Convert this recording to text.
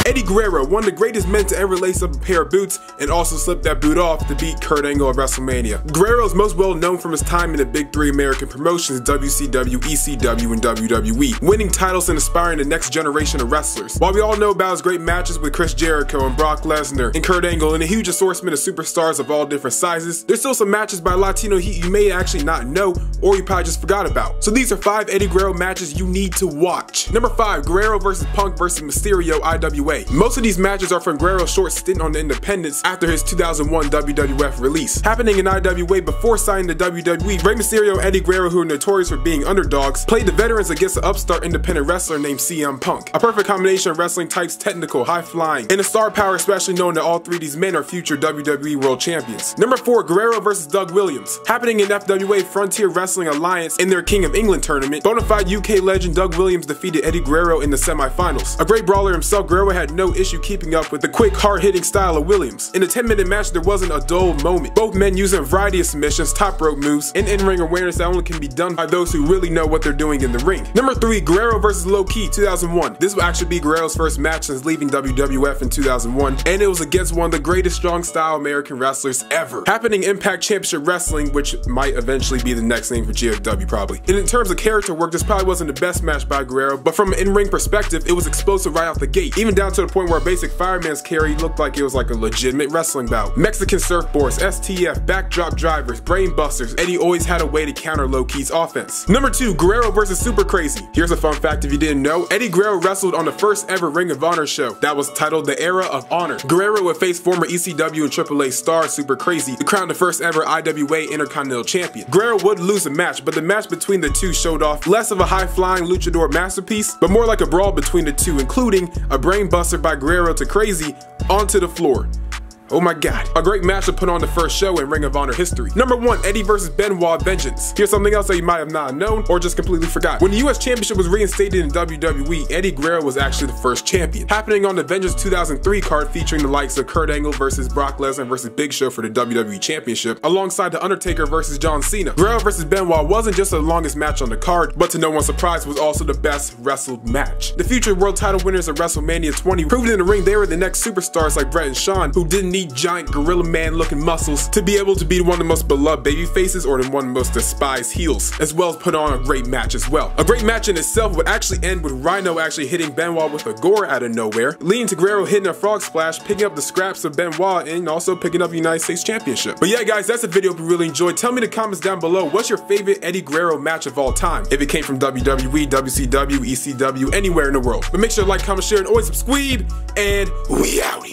Eddie Guerrero, one of the greatest men to ever lace up a pair of boots and also slip that boot off to beat Kurt Angle at WrestleMania. Guerrero is most well known from his time in the big three American promotions WCW, ECW, and WWE, winning titles and inspiring the next generation of wrestlers. While we all know about his great matches with Chris Jericho and Brock Lesnar and Kurt Angle and a huge assortment of superstars of all different sizes, there's still some matches by Latino Heat you may actually not know or you probably just forgot about. So these are 5 Eddie Guerrero matches you need to watch. Number 5, Guerrero vs. Punk vs. Mysterio IWA. Most of these matches are from Guerrero's short stint on the independents after his 2001 WWF release. Happening in IWA before signing to WWE, Rey Mysterio and Eddie Guerrero, who are notorious for being underdogs, played the veterans against an upstart independent wrestler named CM Punk. A perfect combination of wrestling types, technical, high flying, and a star power, especially knowing that all 3 of these men are future WWE World Champions. Number 4, Guerrero vs. Doug Williams. Happening in FWA Frontier Wrestling Alliance in their King of England tournament, bonafide UK legend Doug Williams defeated Eddie Guerrero in the semifinals. A great brawler himself, Guerrero had no issue keeping up with the quick, hard-hitting style of Williams. In a 10-minute match, there wasn't a dull moment. Both men using a variety of submissions, top rope moves, and in-ring awareness that only can be done by those who really know what they're doing in the ring. Number 3, Guerrero vs. Loki 2001. This will actually be Guerrero's first match since leaving WWF in 2001, and it was against one of the greatest strong-style American wrestlers ever. Happening Impact Championship Wrestling, which might eventually be the next name for GFW probably. And in terms of character work, this probably wasn't the best match by Guerrero, but from an in-ring perspective, it was explosive right off the gate, even down to the point where a basic fireman's carry looked like it was like a legitimate wrestling bout. Mexican surfboards, STF, backdrop drivers, brain busters, Eddie always had a way to counter Loki's offense. Number 2, Guerrero vs. Super Crazy. Here's a fun fact if you didn't know, Eddie Guerrero wrestled on the first ever Ring of Honor show that was titled The Era of Honor. Guerrero would face former ECW and AAA star Super Crazy to crown the first ever IWA Intercontinental Champion. Guerrero would lose the match, but the match between the two showed off less of a high-flying luchador masterpiece, but more like a brawl between the two, including a brain buster by Guerrero to Crazy onto the floor. Oh my god. A great match to put on the first show in Ring of Honor history. Number 1, Eddie vs. Benoit Vengeance. Here's something else that you might have not known or just completely forgot. When the US Championship was reinstated in WWE, Eddie Guerrero was actually the first champion. Happening on the Vengeance 2003 card featuring the likes of Kurt Angle vs. Brock Lesnar vs. Big Show for the WWE Championship, alongside The Undertaker vs. John Cena. Guerrero vs. Benoit wasn't just the longest match on the card, but to no one's surprise was also the best wrestled match. The future world title winners of WrestleMania 20 proved in the ring they were the next superstars like Bret and Shawn, who didn't need giant gorilla man looking muscles to be able to be one of the most beloved baby faces or one of the most despised heels, as well as put on a great match as well. A great match in itself would actually end with Rhino actually hitting Benoit with a gore out of nowhere, leading to Guerrero hitting a frog splash, picking up the scraps of Benoit, and also picking up the United States Championship. But yeah guys, that's a video if you really enjoyed. Tell me in the comments down below, what's your favorite Eddie Guerrero match of all time? If it came from WWE, WCW, ECW, anywhere in the world. But make sure to like, comment, share, and always subscribe, and we out here.